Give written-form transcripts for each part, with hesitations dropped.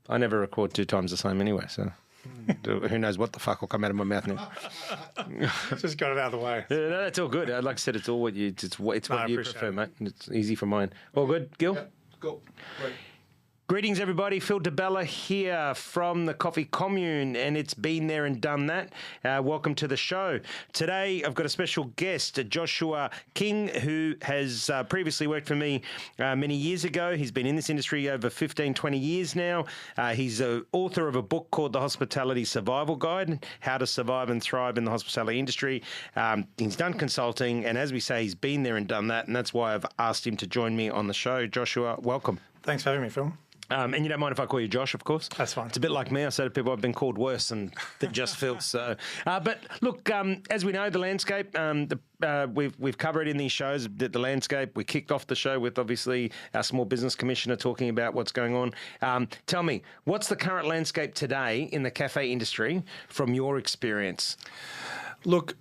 I never record 2 times the same anyway, so who knows what the fuck will come out of my mouth now. Just got it out of the way. Yeah, no, it's all good. Like I said, it's all what you what you prefer, mate. It's easy for mine. All good, Gil? Yep. Cool. Great. Greetings, everybody. Phil DeBella here from the Coffee Commune, and it's been there and done that. Welcome to the show. Today, I've got a special guest, Joshua King, who has previously worked for me many years ago. He's been in this industry over 15, 20 years now. He's the author of a book called The Hospitality Survival Guide, How to Survive and Thrive in the Hospitality Industry. He's done consulting, and as we say, he's been there and done that, and that's why I've asked him to join me on the show. Joshua, welcome. Thanks for having me, Phil. And you don't mind if I call you Josh, of course? That's fine. It's a bit like me. I say to people I've been called worse than just Phil. So, but look, as we know, the landscape, we've covered in these shows, the landscape. We kicked off the show with, obviously, our Small Business Commissioner talking about what's going on. Tell me, what's the current landscape today in the cafe industry from your experience? Look,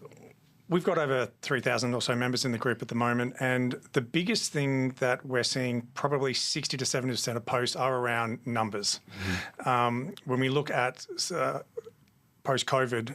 we've got over 3,000 or so members in the group at the moment, and the biggest thing that we're seeing, probably 60 to 70% of posts, are around numbers. Mm-hmm. When we look at post-COVID,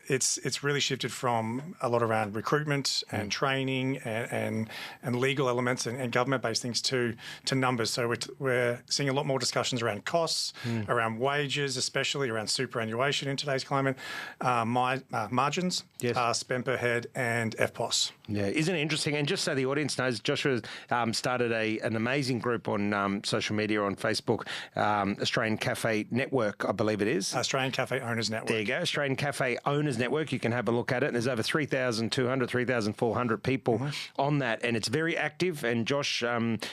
it's really shifted from a lot around recruitment and training and legal elements and government-based things to numbers. So we're seeing a lot more discussions around costs, around wages, especially around superannuation in today's climate, margins, spend per head, and FPOS. Yeah, isn't it interesting? And just so the audience knows, Joshua started an amazing group on social media, on Facebook, Australian Café Network, I believe it is. Australian Café Owners Network. There you go, Australian Café Owners Network. You can have a look at it. There's over 3,200, 3,400 people on that, and it's very active. And Josh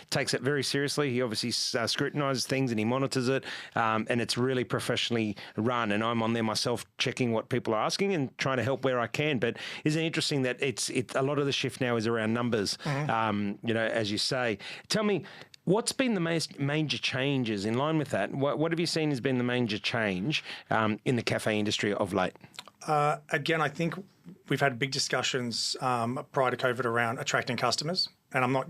takes it very seriously. He obviously scrutinises things and he monitors it, and it's really professionally run. And I'm on there myself, checking what people are asking and trying to help where I can. But isn't it interesting that it's a lot of the shift now is around numbers? As you say. Tell me, what's been the major changes in line with that? What have you seen has been the major change in the cafe industry of late? Again, I think we've had big discussions prior to COVID around attracting customers, and I'm not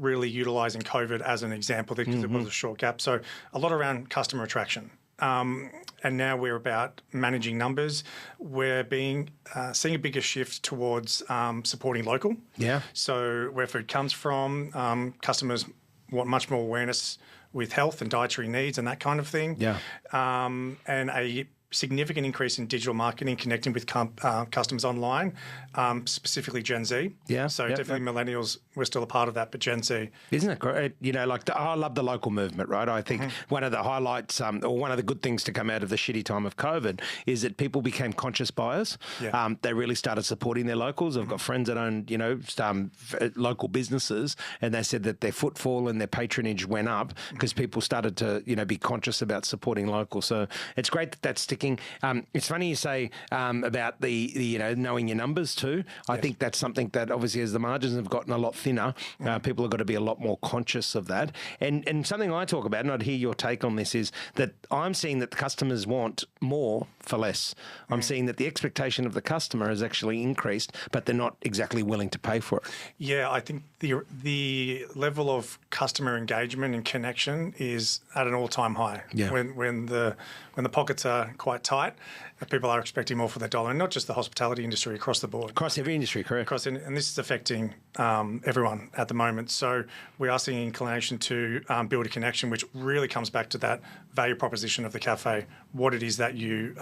really utilising COVID as an example because it was a short gap. So a lot around customer attraction. And now we're about managing numbers. We're seeing a bigger shift towards supporting local. Yeah. So where food comes from, customers want much more awareness with health and dietary needs and that kind of thing. Yeah. And a significant increase in digital marketing, connecting with customers online, specifically Gen Z. Yeah. So definitely millennials, we're still a part of that, but Gen Z. Isn't it great? I love the local movement, right? I think one of the highlights or one of the good things to come out of the shitty time of COVID is that people became conscious buyers. Yeah. They really started supporting their locals. I've got friends that own, local businesses, and they said that their footfall and their patronage went up because people started to, be conscious about supporting local. So it's great that that's sticking. It's funny you say about the knowing your numbers too. I think that's something that obviously as the margins have gotten a lot thinner, people have got to be a lot more conscious of that. And something I talk about, and I'd hear your take on this, is that I'm seeing that the customers want more for less. I'm seeing that the expectation of the customer has actually increased, but they're not exactly willing to pay for it. Yeah, I think the level of customer engagement and connection is at an all-time high. Yeah. When the pockets are quite tight, people are expecting more for their dollar, and not just the hospitality industry, across the board. Across every industry, correct. And this is affecting everyone at the moment. So we are seeing inclination to build a connection, which really comes back to that value proposition of the cafe, what it is that you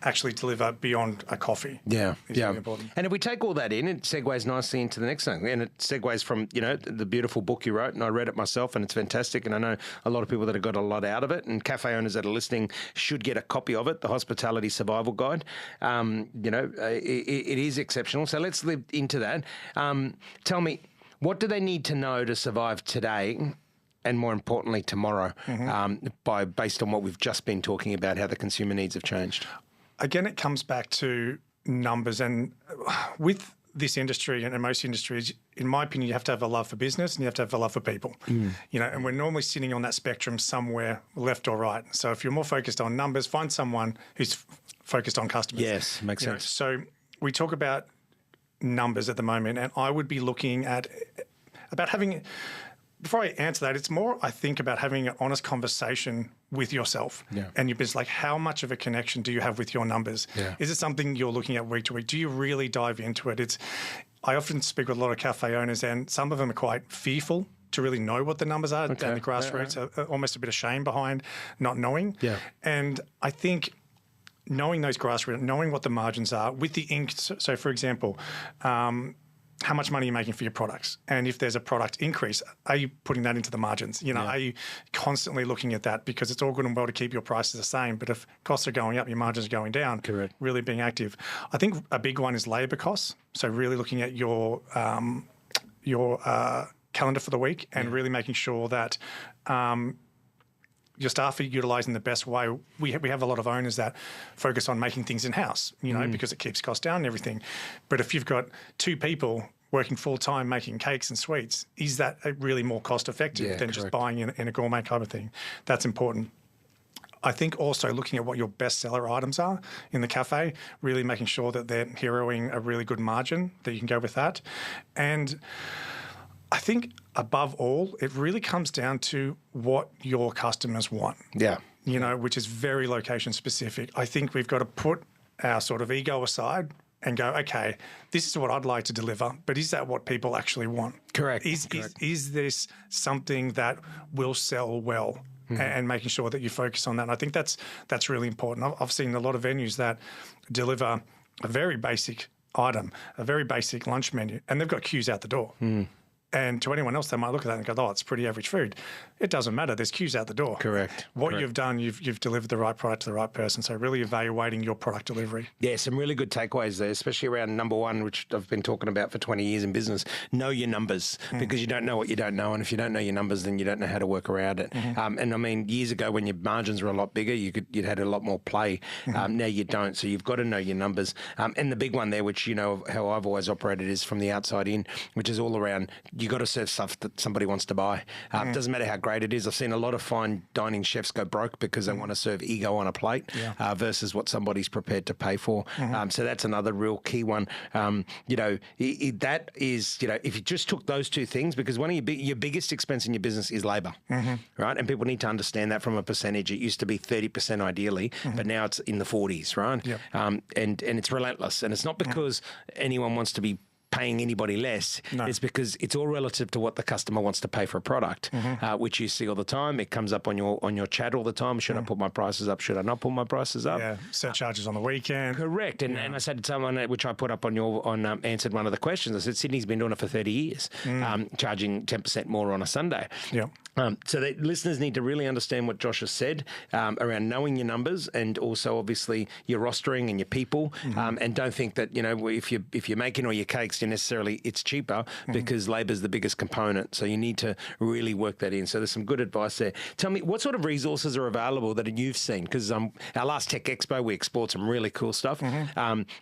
actually deliver beyond a coffee. Yeah, yeah. Really important. And if we take all that in, it segues nicely into the next thing. And it segues from, the beautiful book you wrote, and I read it myself, and it's fantastic. And I know a lot of people that have got a lot out of it, and cafe owners that are listening should get a copy of it, The Hospitality Survival Guide. It is exceptional. So let's live into that. Tell me, what do they need to know to survive today and more importantly tomorrow, based on what we've just been talking about, how the consumer needs have changed? Again, it comes back to numbers, and with this industry and most industries, in my opinion, you have to have a love for business and you have to have a love for people. And we're normally sitting on that spectrum somewhere left or right. So if you're more focused on numbers, find someone who's focused on customers. Yes, makes sense. So we talk about numbers at the moment, and I would be looking at about having before I answer that, it's more, I think, about having an honest conversation with yourself and your business. Like, how much of a connection do you have with your numbers? Is it something you're looking at week to week? Do you really dive into it? I often speak with a lot of cafe owners, and some of them are quite fearful to really know what the numbers are, and the grassroots are almost a bit of shame behind not knowing. And I think knowing those grassroots, knowing what the margins are with the ink. So for example, how much money are you making for your products? And if there's a product increase, are you putting that into the margins? Are you constantly looking at that? Because it's all good and well to keep your prices the same, but if costs are going up, your margins are going down. Correct. Really being active. I think a big one is labour costs. So really looking at your calendar for the week and really making sure that your staff are utilising the best way. We have a lot of owners that focus on making things in-house, because it keeps costs down and everything. But if you've got 2 people working full-time making cakes and sweets, is that really more cost-effective than just buying in a gourmet kind of thing? That's important. I think also looking at what your bestseller items are in the cafe, really making sure that they're heroing a really good margin, that you can go with that. And I think above all, it really comes down to what your customers want. Which is very location specific. I think we've got to put our sort of ego aside and go, okay, this is what I'd like to deliver, but is that what people actually want? Correct. Is this something that will sell well? And making sure that you focus on that. And I think that's really important. I've seen a lot of venues that deliver a very basic item, a very basic lunch menu, and they've got queues out the door. And to anyone else, they might look at that and go, oh, it's pretty average food. It doesn't matter. There's queues out the door. Correct. What you've done, you've delivered the right product to the right person. So really evaluating your product delivery. Yeah, some really good takeaways there, especially around number one, which I've been talking about for 20 years in business. Know your numbers, because you don't know what you don't know. And if you don't know your numbers, then you don't know how to work around it. And I mean, years ago when your margins were a lot bigger, you'd had a lot more play. Now you don't. So you've got to know your numbers. And the big one there, which how I've always operated, is from the outside in, which is all around, you got to serve stuff that somebody wants to buy. Doesn't matter how great it is. I've seen a lot of fine dining chefs go broke because they want to serve ego on a plate versus what somebody's prepared to pay for. So that's another real key one. That is, if you just took those 2 things, because one of your biggest expense in your business is labour, right? And people need to understand that from a percentage. It used to be 30% ideally, but now it's in the 40s, right? And it's relentless. And it's not because anyone wants to be paying anybody less. It's because it's all relative to what the customer wants to pay for a product, which you see all the time. It comes up on your chat all the time. Should I put my prices up? Should I not put my prices up? Yeah, surcharges on the weekend. Correct. And I said to someone, which I put up answered one of the questions. I said, Sydney's been doing it for 30 years, charging 10% more on a Sunday. So the listeners need to really understand what Josh has said around knowing your numbers, and also obviously your rostering and your people, and don't think that if you're making all your cakes, it's cheaper, because labour is the biggest component. So you need to really work that in. So there's some good advice there. Tell me, what sort of resources are available that you've seen? Because our last Tech Expo, we explored some really cool stuff.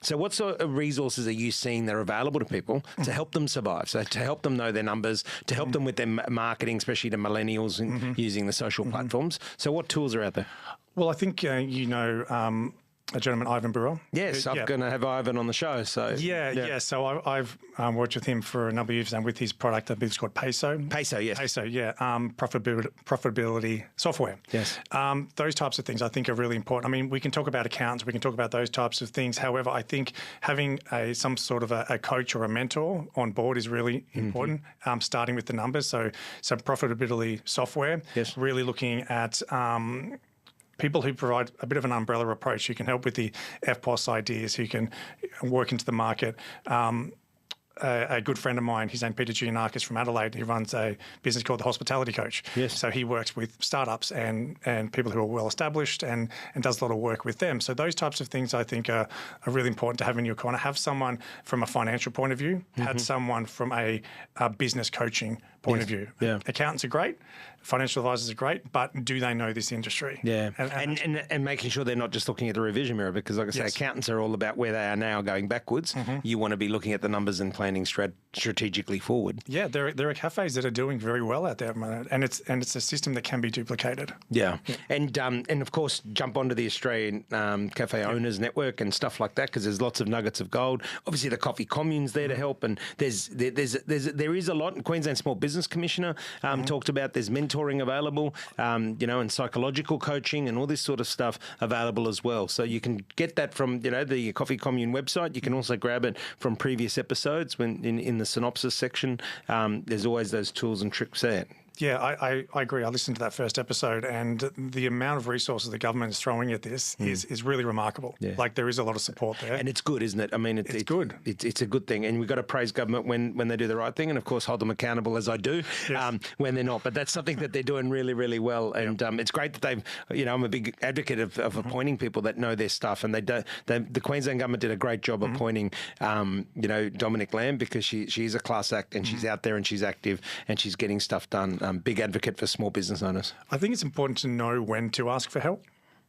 So what sort of resources are you seeing that are available to people to help them survive? So to help them know their numbers, to help them with their marketing, especially to millennials and using the social platforms. So what tools are out there? Well, I think a gentleman, Ivan Burrell. Yes, I'm going to have Ivan on the show. So So I've worked with him for a number of years, and with his product, I believe it's called Peso. Peso, yes. Peso, profitability software. Yes. Those types of things I think are really important. I mean, we can talk about accountants, we can talk about those types of things. However, I think having some sort of a coach or a mentor on board is really important, starting with the numbers. So some profitability software, really looking at people who provide a bit of an umbrella approach, who can help with the FPOS ideas, who can work into the market. A good friend of mine, his name Peter Giannakis from Adelaide, he runs a business called The Hospitality Coach. So he works with startups and people who are well established and does a lot of work with them. So those types of things I think are really important to have in your corner. Have someone from a financial point of view, have someone from a business coaching point of view. Accountants are great, financial advisors are great, but do they know this industry? And making sure they're not just looking at the revision mirror, because like I say, accountants are all about where they are now going backwards. You want to be looking at the numbers and planning strategically forward. Yeah, there are cafes that are doing very well out there, and it's a system that can be duplicated. And of course jump onto the Australian Café Owners Network and stuff like that, because there's lots of nuggets of gold. Obviously the coffee commune's there to help, and there is a lot in Queensland Small Business Business Commissioner talked about. There's mentoring available, and psychological coaching and all this sort of stuff available as well. So you can get that from, the Coffee Commune website. You can also grab it from previous episodes when in the synopsis section. There's always those tools and tricks there. Yeah, I agree. I listened to that first episode, and the amount of resources the government is throwing at this is really remarkable. Yeah. Like, there is a lot of support there. And it's good, isn't it? I mean, it's good. It's a good thing. And we've got to praise government when they do the right thing, and, of course, hold them accountable, as I do, when they're not. But that's something that they're doing really, really well. And it's great that they've, I'm a big advocate of appointing people that know their stuff. And the Queensland government did a great job appointing, Dominic Lamb, because she's a class act, and she's out there and she's active and she's getting stuff done. Big advocate for small business owners. I think it's important to know when to ask for help.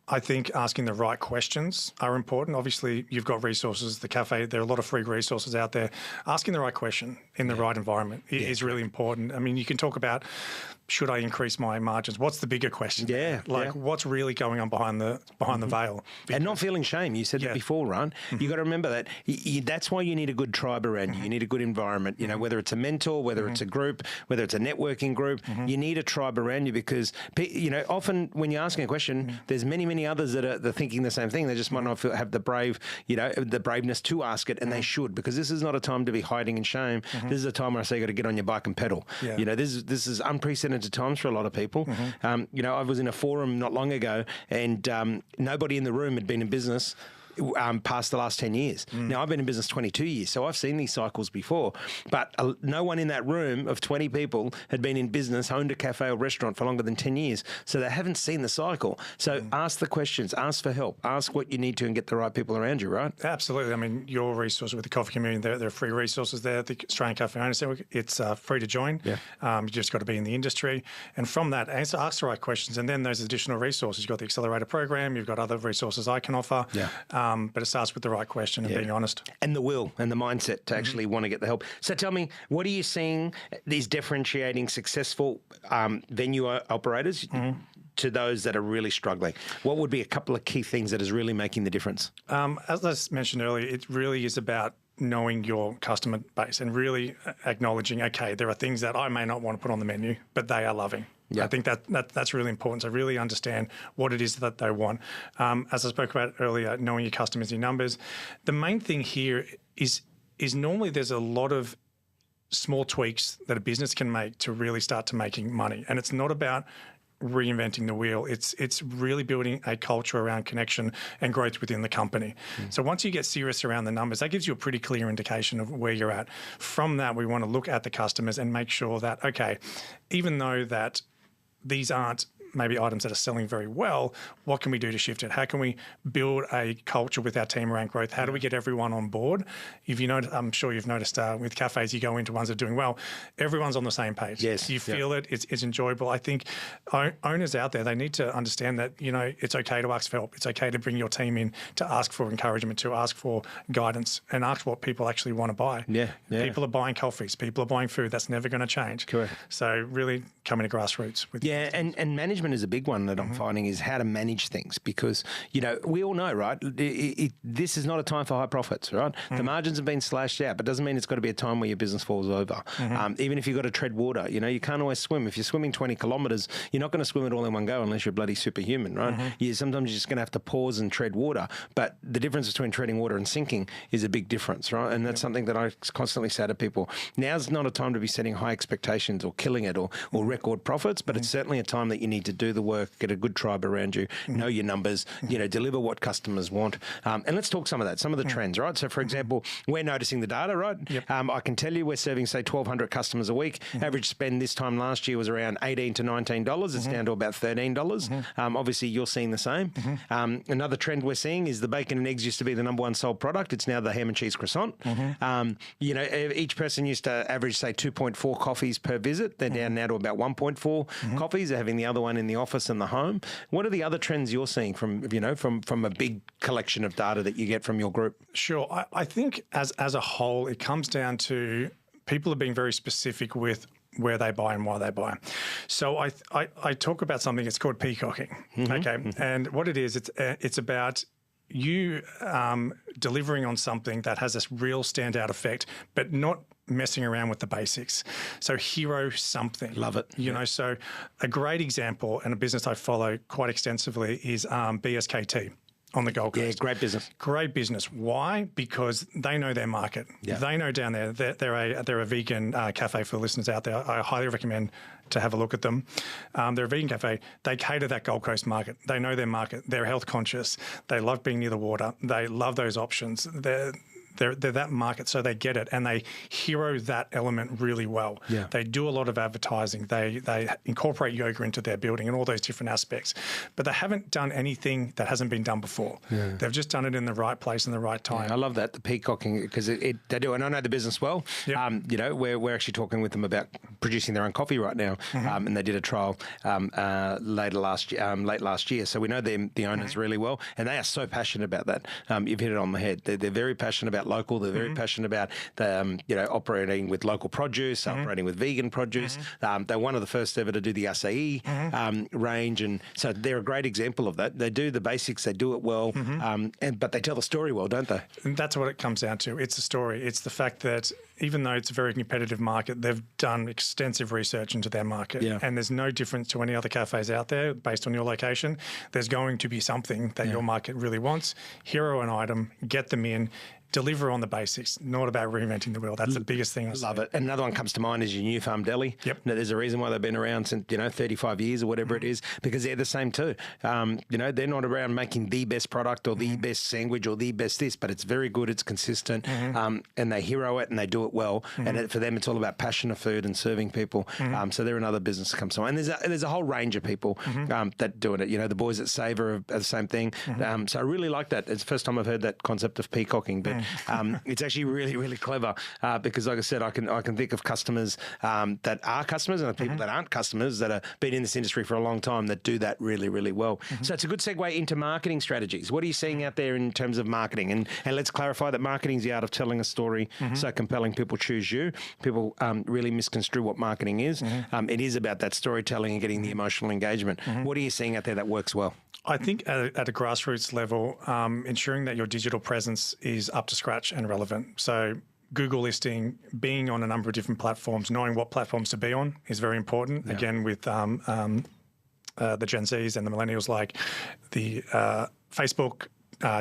I think asking the right questions are important. Obviously, you've got resources, the cafe, there are a lot of free resources out there. Asking the right question in the right environment is really important. I mean, you can talk about, should I increase my margins? What's the bigger question? What's really going on behind the veil? And not feeling shame. You said that before, Ron. You got to remember that. That's why you need a good tribe around you. You need a good environment. Whether it's a mentor, whether it's a group, whether it's a networking group, you need a tribe around you, because often when you're asking a question, there's many others that are thinking the same thing. They just might not have the braveness to ask it, and they should, because this is not a time to be hiding in shame. This is a time where I say you got to get on your bike and pedal. This is unprecedented times for a lot of people. I was in a forum not long ago, and nobody in the room had been in business past the last 10 years. Now, I've been in business 22 years, so I've seen these cycles before, but no one in that room of 20 people had been in business, owned a cafe or restaurant for longer than 10 years, so they haven't seen the cycle. So ask the questions, ask for help, ask what you need to, and get the right people around you, right? Absolutely. I mean, your resources with the Coffee Community, there are free resources there. The Australian Café Owners Network, it's free to join. You just got to be in the industry. And from that, ask the right questions, and then those additional resources. You've got the Accelerator program, you've got other resources I can offer. But it starts with the right question and being honest. And the will and the mindset to actually want to get the help. So tell me, what are you seeing these differentiating successful venue operators to those that are really struggling? What would be a couple of key things that is really making the difference? As I mentioned earlier, it really is about knowing your customer base and really acknowledging, okay, there are things that I may not want to put on the menu, but they are loving. I think that's really important. So really understand what it is that they want. As I spoke about earlier, knowing your customers, your numbers. The main thing here is normally there's a lot of small tweaks that a business can make to really start to making money. And it's not about reinventing the wheel. It's really building a culture around connection and growth within the company. So once you get serious around the numbers, that gives you a pretty clear indication of where you're at. From that, we want to look at the customers and make sure that, okay, even though that these aren't maybe items that are selling very well, what can we do to shift it? How can we build a culture with our team around growth? How do we get everyone on board? If you know, I'm sure you've noticed with cafes, you go into ones that are doing well, everyone's on the same page. Yes. You feel it, it's enjoyable. I think owners out there, they need to understand that, it's okay to ask for help. It's okay to bring your team in, to ask for encouragement, to ask for guidance, and ask what people actually want to buy. People are buying coffees, people are buying food. That's never going to change. Correct. So really coming to grassroots. And management is a big one that I'm finding, is how to manage things, because, we all know, right, this is not a time for high profits, right? The margins have been slashed out, but doesn't mean it's got to be a time where your business falls over. Even if you've got to tread water, you can't always swim. If you're swimming 20 kilometres, you're not going to swim it all in one go unless you're bloody superhuman, right? Sometimes you're just going to have to pause and tread water. But the difference between treading water and sinking is a big difference, right? And that's something that I constantly say to people. Now's not a time to be setting high expectations or killing it or record profits, but it's certainly a time that you need to do the work, get a good tribe around you, know your numbers, deliver what customers want. And let's talk some of that, some of the trends, right? So, for example, we're noticing the data, right? I can tell you we're serving, say, 1,200 customers a week. Average spend this time last year was around $18 to $19. It's down to about $13. Obviously, you're seeing the same. Another trend we're seeing is the bacon and eggs used to be the number one sold product. It's now the ham and cheese croissant. Each person used to average, say, 2.4 coffees per visit. They're down now to about 1.4 coffees. They're having the other one in the office and the home. What are the other trends you're seeing from a big collection of data that you get from your group? Sure. I think as a whole, it comes down to people are being very specific with where they buy and why they buy. So I talk about something, it's called peacocking. And what it is, it's about you delivering on something that has this real standout effect, but not messing around with the basics. So hero something. Love it. You know, so a great example and a business I follow quite extensively is BSKT. On the Gold Coast. Yeah, great business. Great business. Why? Because they know their market. Yeah. They know down there. They're a vegan cafe for listeners out there. I highly recommend to have a look at them. They're a vegan cafe. They cater that Gold Coast market. They know their market. They're health conscious. They love being near the water. They love those options. They're that market, so they get it, and they hero that element really well. Yeah. They do a lot of advertising. They incorporate yoga into their building and all those different aspects, but they haven't done anything that hasn't been done before. Yeah. They've just done it in the right place and the right time. Yeah, I love that, the peacocking, because they do, and I know the business well. Yep. You know, we're actually talking with them about producing their own coffee right now, and they did a trial late last year. So we know them, the owners really well, and they are so passionate about that. You've hit it on the head. They're very passionate about local. They're very passionate about operating with local produce, operating with vegan produce. They're one of the first ever to do the acai range, and so they're a great example of that. They do the basics, they do it well, but they tell the story well, don't they? And that's what it comes down to. It's the story. It's the fact that even though it's a very competitive market, they've done extensive research into their market, and there's no difference to any other cafes out there based on your location. There's going to be something that your market really wants. Hero an item, get them in. Deliver on the basics, not about reinventing the wheel. That's the biggest thing. Love it. And another one comes to mind is your New Farm Deli. Yep. Now, there's a reason why they've been around since 35 years or whatever it is, because they're the same too. They're not around making the best product or the best sandwich or the best this, but it's very good, it's consistent, and they hero it and they do it well. And for them, it's all about passion of food and serving people. So they're another business that comes to mind. And there's a whole range of people that doing it. You know, the boys at Savour are the same thing. So I really like that. It's the first time I've heard that concept of peacocking, but it's actually really, really clever because, like I said, I can think of customers that are customers and people that aren't customers that have been in this industry for a long time that do that really, really well. So it's a good segue into marketing strategies. What are you seeing out there in terms of marketing? And let's clarify that marketing is the art of telling a story so compelling people choose you. People really misconstrue what marketing is. It is about that storytelling and getting the emotional engagement. What are you seeing out there that works well? I think at a grassroots level, ensuring that your digital presence is up to scratch and relevant. So Google listing, being on a number of different platforms, knowing what platforms to be on is very important. Yeah. Again, with the Gen Zs and the millennials, like the Facebook,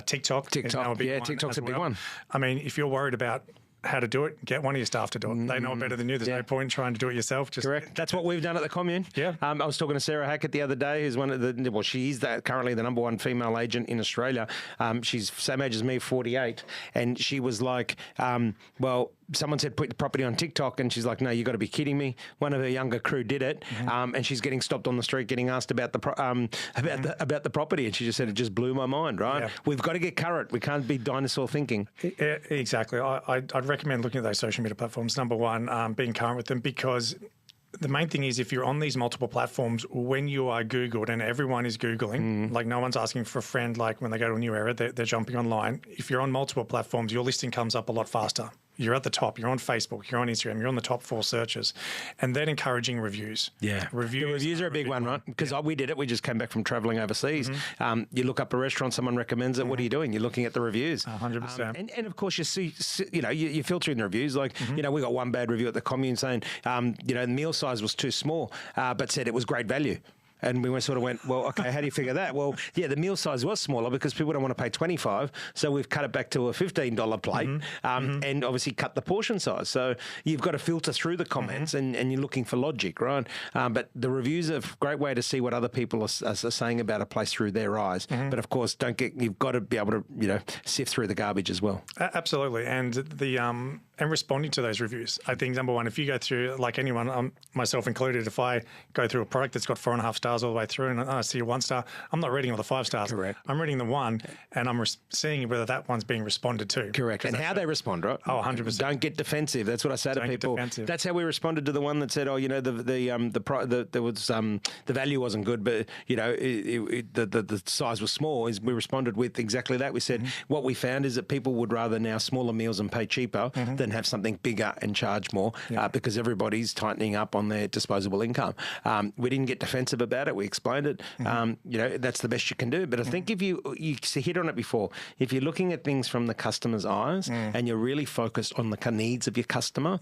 TikTok. TikTok's a big one. I mean, if you're worried about how to do it, get one of your staff to do it. They know it better than you. There's no point in trying to do it yourself. Correct. That's what we've done at the commune. Yeah. I was talking to Sarah Hackett the other day, who's one of the, well, she is currently the number one female agent in Australia. She's same age as me, 48. And she was like, someone said put the property on TikTok, and she's like, no, you got to be kidding me. One of her younger crew did it, and she's getting stopped on the street, getting asked about the property, and she just said it just blew my mind. Right? Yeah. We've got to get current. We can't be dinosaur thinking. Exactly. I'd recommend looking at those social media platforms. Number one, being current with them, because the main thing is if you're on these multiple platforms, when you are Googled, and everyone is Googling, like no one's asking for a friend, like when they go to a new area, they're jumping online. If you're on multiple platforms, your listing comes up a lot faster. You're at the top. You're on Facebook. You're on Instagram. You're on the top 4 searches. And then encouraging reviews. Yeah. The reviews are a big one, right? Because we did it. We just came back from travelling overseas. You look up a restaurant, someone recommends it. What are you doing? You're looking at the reviews. 100%. And of course, you see, you're filtering the reviews. Like, we got one bad review at the commune saying, the meal size was too small, but said it was great value. And we sort of went, well, okay, how do you figure that? Well, yeah, the meal size was smaller because people don't want to pay $25, so we've cut it back to a $15 plate, and obviously cut the portion size. So you've got to filter through the comments, and you're looking for logic, right? But the reviews are a great way to see what other people are saying about a place through their eyes. But of course, you've got to be able to, sift through the garbage as well. Absolutely, and and responding to those reviews. I think number one, if you go through, like anyone, myself included, if I go through a product that's got 4.5 stars all the way through and I see a 1 star, I'm not reading all the 5 stars. Correct. I'm reading the 1 and I'm seeing whether that one's being responded to. Correct. And how they respond, right? Oh, 100%. Don't get defensive. That's what I say to people. That's how we responded to the one that said, the value wasn't good, but the size was small. We responded with exactly that. We said what we found is that people would rather now smaller meals and pay cheaper than than have something bigger and charge more because everybody's tightening up on their disposable income. We didn't get defensive about it. We explained it. That's the best you can do. But I think if you hit on it before, if you're looking at things from the customer's eyes and you're really focused on the needs of your customer,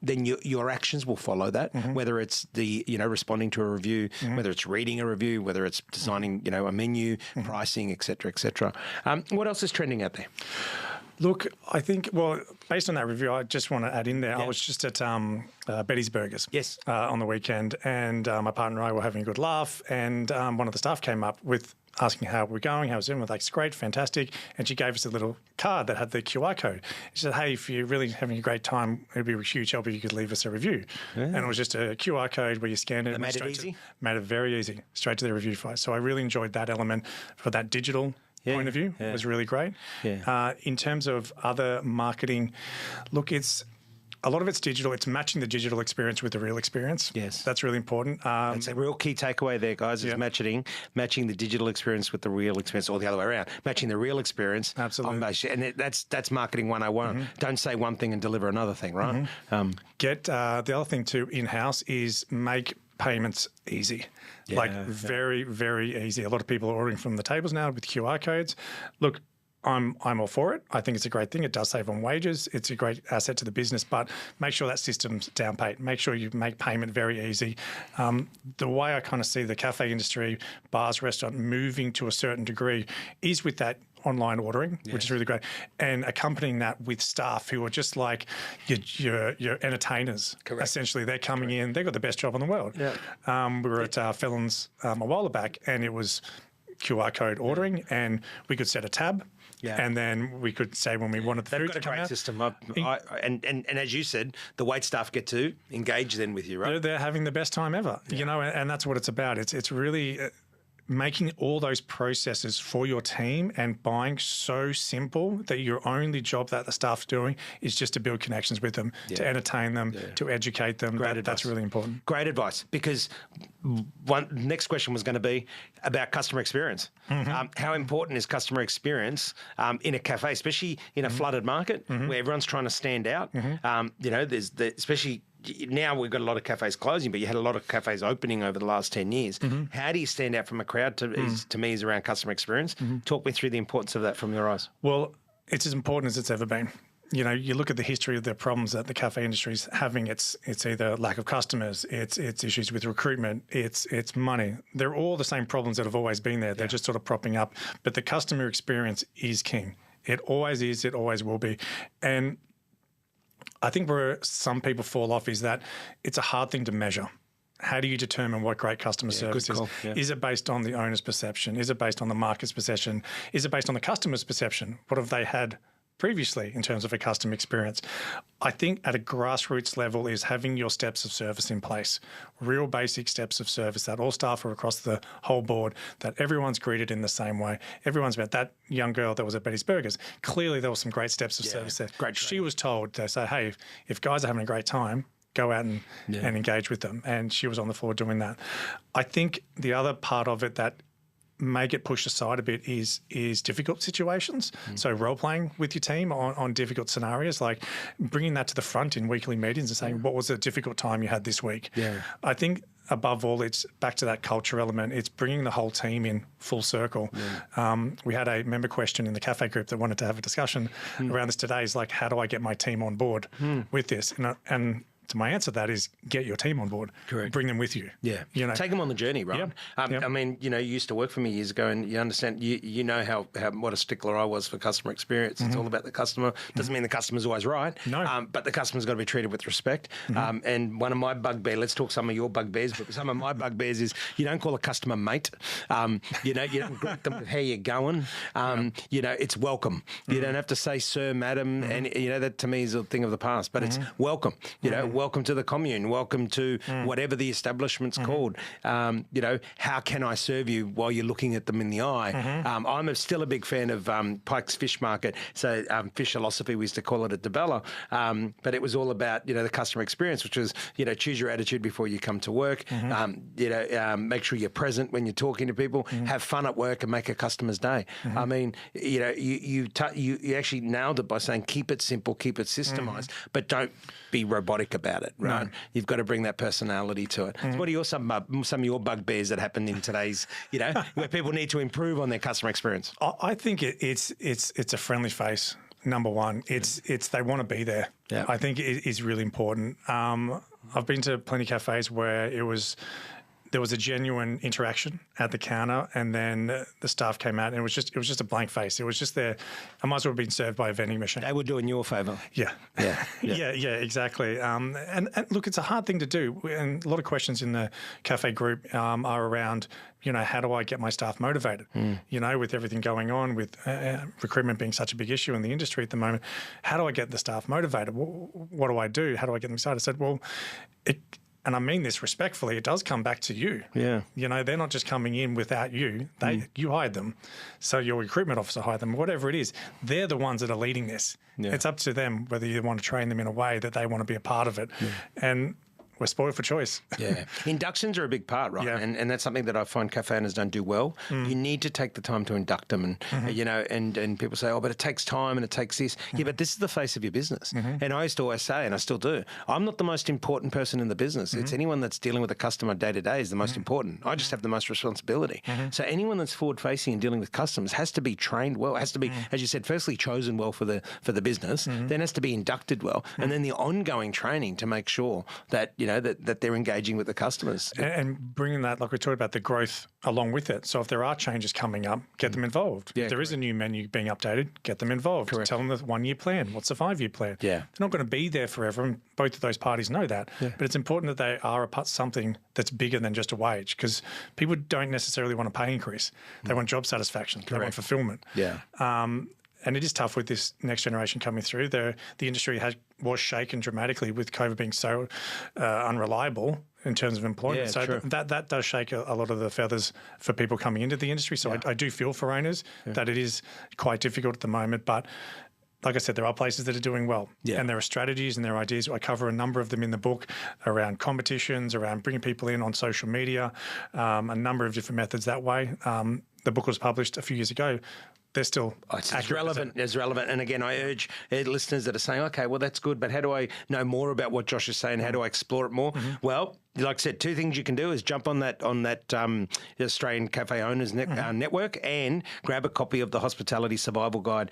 then your actions will follow that, whether it's responding to a review, whether it's reading a review, whether it's designing, a menu, pricing, et cetera, et cetera. What else is trending out there? Look, I think, based on that review, I just want to add in there, I was just at Betty's Burgers on the weekend, and my partner and I were having a good laugh, and one of the staff came up with asking how we're going, how it's doing. We're like, it's great, fantastic. And she gave us a little card that had the QR code. She said, hey, if you're really having a great time, it'd be a huge help if you could leave us a review. Yeah. And it was just a QR code where you scanned it. Made it easy? Made it very easy, straight to the review file. So I really enjoyed that element for that digital point of view. It was really great. Yeah. In terms of other marketing, look, a lot of it's digital. It's matching the digital experience with the real experience. Yes. That's really important. That's a real key takeaway there, guys, is matching the digital experience with the real experience, or the other way around, matching the real experience. Absolutely. And that's marketing 101. Don't say one thing and deliver another thing, right? The other thing too in-house is make payments easy. Very, very easy. A lot of people are ordering from the tables now with QR codes. Look, I'm all for it. I think it's a great thing. It does save on wages. It's a great asset to the business, but make sure that system's down paid. Make sure you make payment very easy. The way I kind of see the cafe industry, bars, restaurant moving to a certain degree is with that online ordering, which is really great, and accompanying that with staff who are just like your entertainers. Correct. Essentially, they're coming in. They've got the best job in the world. Yeah. We were at Felons a while back, and it was QR code ordering, and we could set a tab. Yeah. And then we could say when we wanted the food to come out. They've got a great system. And as you said, the wait staff get to engage then with you, right? They're having the best time ever, and that's what it's about. It's really making all those processes for your team and buying so simple that your only job that the staff's doing is just to build connections with them, to entertain them, to educate them. That's really important. Great advice, because next question was going to be about customer experience. How important is customer experience in a cafe, especially in a flooded market where everyone's trying to stand out? Especially now we've got a lot of cafes closing, but you had a lot of cafes opening over the last 10 years. How do you stand out from a crowd? To me, is around customer experience. Talk me through the importance of that from your eyes. Well, it's as important as it's ever been. You look at the history of the problems that the cafe industry is having. It's either lack of customers, it's issues with recruitment, it's money. They're all the same problems that have always been there. They're just sort of propping up. But the customer experience is king. It always is. It always will be. And I think where some people fall off is that it's a hard thing to measure. How do you determine what great customer service is? Yeah. Is it based on the owner's perception? Is it based on the market's perception? Is it based on the customer's perception? What have they had previously in terms of a customer experience? I think at a grassroots level is having your steps of service in place, real basic steps of service that all staff are across the whole board, that everyone's greeted in the same way. Everyone's about that young girl that was at Betty's Burgers. Clearly there were some great steps of service there. Great. She was told to say, hey, if guys are having a great time, go out and engage with them. And she was on the floor doing that. I think the other part of it that may get pushed aside a bit is difficult situations. So role playing with your team on difficult scenarios, like bringing that to the front in weekly meetings and saying, what was a difficult time you had this week? Yeah. I think above all, it's back to that culture element. It's bringing the whole team in full circle. Yeah. We had a member question in the cafe group that wanted to have a discussion around this today. Is like, how do I get my team on board with this? And to my answer to that is get your team on board. Correct. Bring them with you. Yeah. Take them on the journey, right? Yep. I mean, you used to work for me years ago, and you understand, you know how what a stickler I was for customer experience. It's all about the customer. Doesn't mean the customer's always right. No. But the customer's got to be treated with respect. And one of my bugbears, let's talk some of your bugbears, but some of my bugbears is you don't call a customer mate. You don't greet them with how you going. It's welcome. You don't have to say sir, madam, and that to me is a thing of the past, but it's welcome. welcome to the commune, welcome to whatever the establishment's called. How can I serve you while you're looking at them in the eye? I'm still a big fan of Pike's Fish Market, so fish philosophy, we used to call it at Debella, but it was all about, the customer experience, which was, choose your attitude before you come to work, make sure you're present when you're talking to people, have fun at work and make a customer's day. I mean, you actually nailed it by saying keep it simple, keep it systemized, but don't be robotic about it, right? No. You've got to bring that personality to it. So what are some of your bugbears that happened in today's, where people need to improve on their customer experience? I think it's a friendly face. Number one, it's they want to be there. Yeah. I think it is really important. I've been to plenty of cafes where there was a genuine interaction at the counter, and then the staff came out, and it was just a blank face. It was just there. I might as well have been served by a vending machine. They were doing your favour. Yeah, exactly. And look, it's a hard thing to do, and a lot of questions in the cafe group are around, how do I get my staff motivated? With everything going on, with recruitment being such a big issue in the industry at the moment, how do I get the staff motivated? What do I do? How do I get them excited? I said, well, and I mean this respectfully, it does come back to you. Yeah. They're not just coming in without you. You hired them. So your recruitment officer hired them, whatever it is. They're the ones that are leading this. Yeah. It's up to them whether you want to train them in a way that they want to be a part of it. Yeah. And we're spoiled for choice. Yeah. Inductions are a big part, right? Yeah. And that's something that I find cafe owners don't do well. You need to take the time to induct them. And, and people say, but it takes time and it takes this. Yeah, but this is the face of your business. And I used to always say, and I still do, I'm not the most important person in the business. It's anyone that's dealing with a customer day to day is the most important. I just have the most responsibility. So anyone that's forward-facing and dealing with customers has to be trained well, has to be, as you said, firstly chosen well for the business, then has to be inducted well, and then the ongoing training to make sure that, that they're engaging with the customers. And bringing that, like we talked about, the growth along with it. So if there are changes coming up, get them involved. Yeah, if there is a new menu being updated, get them involved. Correct. Tell them the 1-year plan. What's the 5-year plan? Yeah. They're not going to be there forever, and both of those parties know that. Yeah. But it's important that they are something that's bigger than just a wage, because people don't necessarily want a pay increase. They want job satisfaction. Correct. They want fulfillment. Yeah. And it is tough with this next generation coming through. The industry was shaken dramatically with COVID being so unreliable in terms of employment. Yeah, so that does shake a lot of the feathers for people coming into the industry. So I do feel for owners that it is quite difficult at the moment. But like I said, there are places that are doing well. Yeah. And there are strategies and there are ideas. I cover a number of them in the book around competitions, around bringing people in on social media, a number of different methods that way. The book was published a few years ago. They're still it's relevant. And again, I urge listeners that are saying, okay, well, that's good, but how do I know more about what Josh is saying? How do I explore it more? Well, like I said, two things you can do is jump on that Australian Café Owners Network and grab a copy of the Hospitality Survival Guide.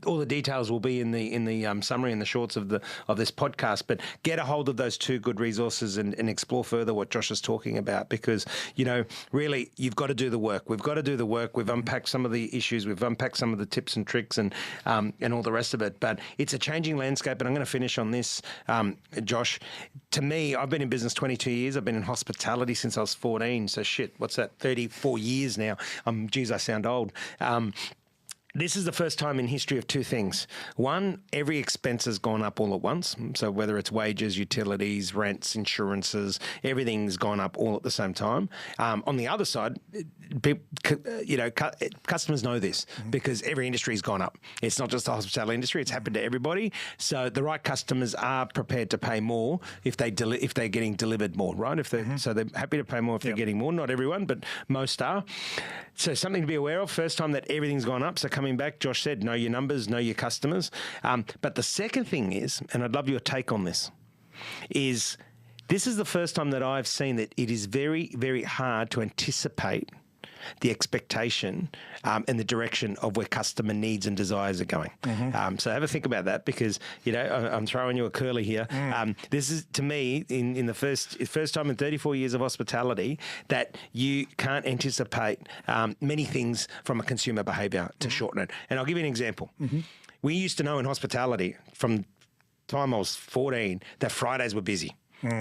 All the details will be in the summary and the shorts of this podcast. But get a hold of those two good resources and explore further what Josh is talking about, because really you've got to do the work. We've got to do the work. We've unpacked some of the issues. We've unpacked some of the tips and tricks and all the rest of it. But it's a changing landscape. And I'm going to finish on this, Josh. To me, I've been in business 22 years. I've been in hospitality since I was 14. So what's that? 34 years now. Geez, I sound old. This is the first time in history of two things. One, every expense has gone up all at once. So whether it's wages, utilities, rents, insurances, everything's gone up all at the same time. On the other side, customers know this because every industry's gone up. It's not just the hospitality industry; it's happened to everybody. So the right customers are prepared to pay more if they're getting delivered more, right? So they're happy to pay more if they're getting more. Not everyone, but most are. So something to be aware of. First time that everything's gone up. So coming back, Josh said, know your numbers, know your customers. But the second thing is, and I'd love your take on this, is this is the first time that I've seen that it is very, very hard to anticipate the expectation and the direction of where customer needs and desires are going. So have a think about that, because I'm throwing you a curly here. This is, to me, in the first time in 34 years of hospitality that you can't anticipate many things from a consumer behaviour to shorten it. And I'll give you an example. We used to know in hospitality from the time I was 14 that Fridays were busy.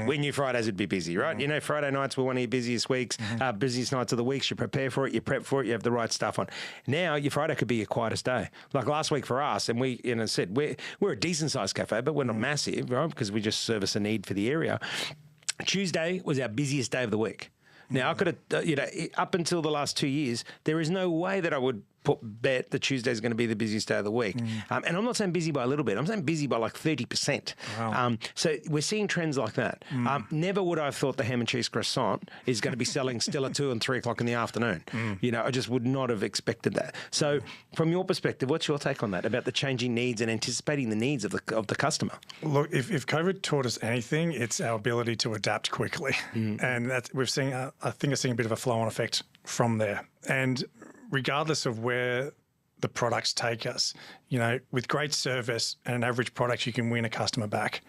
We knew Fridays would be busy, right? You know, Friday nights were one of your busiest weeks, busiest nights of the weeks. You prepare for it, you prep for it, you have the right stuff on. Now, your Friday could be your quietest day. Like last week for us, and we, you know, said we're a decent-sized cafe, but we're not massive, right? Because we just service a need for the area. Tuesday was our busiest day of the week. Now, I could have, you know, up until the last 2 years, there is no way that I would bet that Tuesday is going to be the busiest day of the week. And I'm not saying busy by a little bit. I'm saying busy by like 30%. Wow. So we're seeing trends like that. Never would I have thought the ham and cheese croissant is going to be selling still at 2 and 3 o'clock in the afternoon. You know, I just would not have expected that. So from your perspective, what's your take on that about the changing needs and anticipating the needs of the customer? Look, if COVID taught us anything, it's our ability to adapt quickly. And that's, we've seen, I think, a bit of a flow-on effect from there. And regardless of where the products take us, you know, with great service and an average product, you can win a customer back.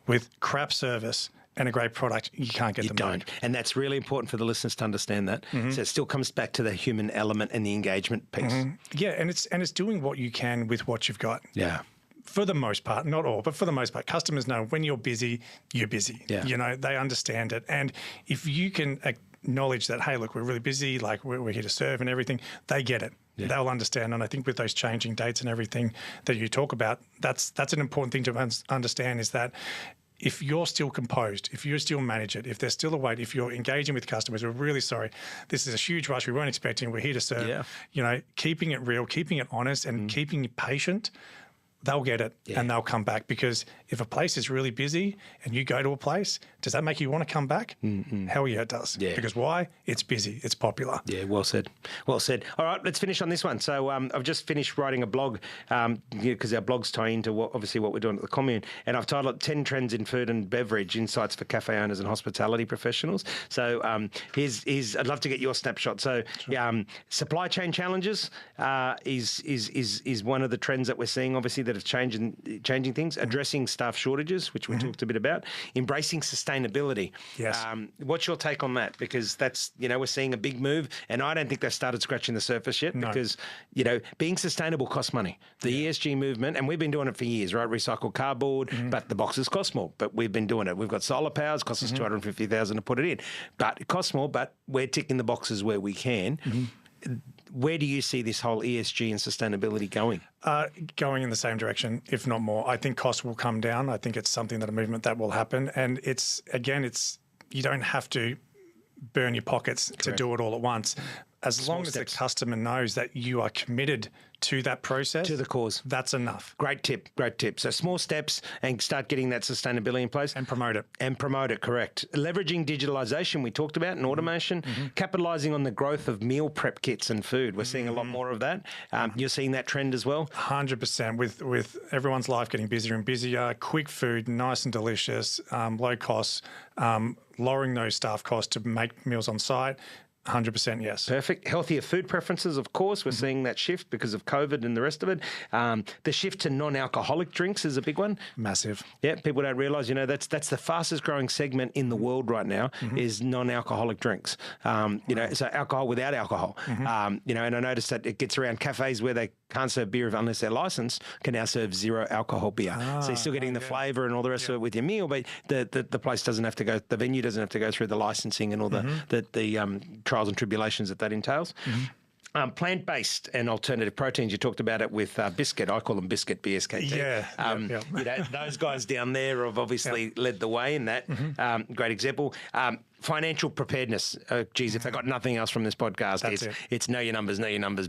With crap service and a great product, you can't get them back. And that's really important for the listeners to understand that. So it still comes back to the human element and the engagement piece. Yeah, and it's doing what you can with what you've got. Yeah. For the most part, not all, but for the most part, customers know when you're busy, you're busy. Yeah. You know, they understand it. And if you can acknowledge that, hey, look, we're really busy, like we're here to serve and everything, they get it. Yeah. They'll understand. And I think with those changing dates and everything that you talk about, that's an important thing to understand, is that if you're still composed, if you still manage it, if there's still a wait, if you're engaging with customers, we're really sorry. This is a huge rush. We weren't expecting. We're here to serve. Yeah. You know, keeping it real, keeping it honest, and keeping it patient, they'll get it and they'll come back. Because if a place is really busy and you go to a place, does that make you want to come back? Hell yeah, it does. Yeah. Because why? It's busy. It's popular. Yeah, well said. Well said. All right, let's finish on this one. So I've just finished writing a blog because our blogs tie into obviously what we're doing at the commune. And I've titled it 10 Trends in Food and Beverage, Insights for Cafe Owners and Hospitality Professionals. So I'd love to get your snapshot. So supply chain challenges is one of the trends that we're seeing, obviously, that have changing things. Addressing staff shortages, which we talked a bit about. Embracing sustainability. Yes. What's your take on that? Because that's, you know, we're seeing a big move, and I don't think they've started scratching the surface yet. No. Because, you know, being sustainable costs money. The ESG movement, and we've been doing it for years, right? Recycled cardboard, but the boxes cost more. But we've been doing it. We've got solar powers, costs us $250,000 to put it in, but it costs more. But we're ticking the boxes where we can. Where do you see this whole ESG and sustainability going? Going in the same direction, if not more. I think costs will come down. I think it's something that a movement that will happen. And it's you don't have to burn your pockets to do it all at once. As long as the customer knows that you are committed to that process, to the cause, that's enough. Great tip. So small steps and start getting that sustainability in place. And promote it. Correct. Leveraging digitalisation, we talked about, and automation. Capitalising on the growth of meal prep kits and food. We're seeing a lot more of that. You're seeing that trend as well? 100%. With everyone's life getting busier and busier, quick food, nice and delicious, low costs, lowering those staff costs to make meals on site. 100% yes. Perfect. Healthier food preferences, of course. We're seeing that shift because of COVID and the rest of it. The shift to non-alcoholic drinks is a big one. Massive. Yeah, people don't realise, you know, that's the fastest growing segment in the world right now is non-alcoholic drinks. You know, so alcohol without alcohol. You know, and I noticed that it gets around cafes where they can't serve beer unless they're licensed, can now serve 0 alcohol beer. So you're still getting the flavour and all the rest of it with your meal, but the place doesn't have to go, the venue doesn't have to go through the licensing and all the trials and tribulations that entails. Plant-based and alternative proteins. You talked about it with Biscuit. I call them Biscuit, BSKT. Yeah. You know, those guys down there have obviously led the way in that. Great example. Financial preparedness. Geez, if they got nothing else from this podcast, it's know your numbers,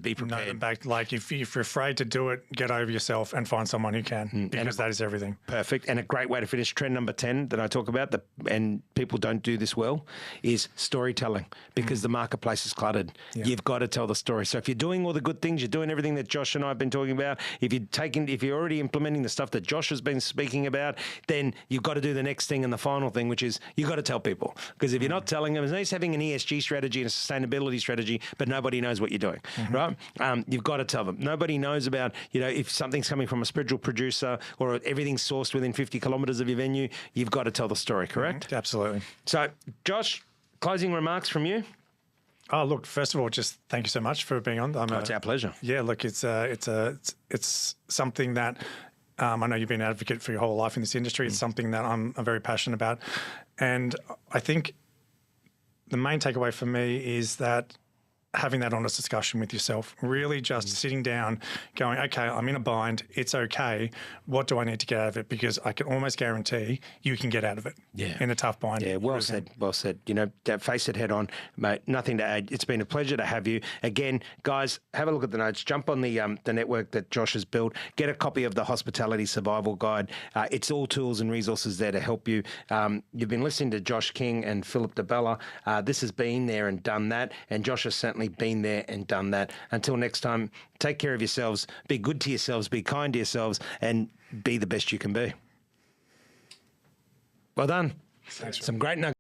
be prepared. Know them back. Like if you're afraid to do it, get over yourself and find someone who can, because that is everything. Perfect. And a great way to finish trend number 10 that I talk about, and people don't do this well, is storytelling, because the marketplace is cluttered. You've got to tell the story. So if you're doing all the good things, you're doing everything that Josh and I have been talking about, if you're already implementing the stuff that Josh has been speaking about, then you've got to do the next thing and the final thing, which is you've got to tell people. Because if you're not telling them, it's nice having an ESG strategy and a sustainability strategy, but nobody knows what you're doing, right? You've got to tell them. Nobody knows about, you know, if something's coming from a spiritual producer or everything's sourced within 50 kilometres of your venue, you've got to tell the story, correct? Absolutely. So, Josh, closing remarks from you? Oh, look, first of all, just thank you so much for being on. It's our pleasure. Yeah, look, it's something that I know you've been an advocate for your whole life in this industry. It's something that I'm very passionate about. And I think the main takeaway for me is that having that honest discussion with yourself, really just sitting down, going, okay, I'm in a bind. It's okay. What do I need to get out of it? Because I can almost guarantee you can get out of it in a tough bind. Yeah, well said, well said. You know, face it head on, mate. Nothing to add. It's been a pleasure to have you. Again, guys, have a look at the notes. Jump on the network that Josh has built. Get a copy of the Hospitality Survival Guide. It's all tools and resources there to help you. You've been listening to Josh King and Philip DeBella. This has been there and done that, and Josh has certainly been there and done that. Until next time, take care of yourselves, be good to yourselves, be kind to yourselves, and be the best you can be. Well done. Thanks. Some great nuggets.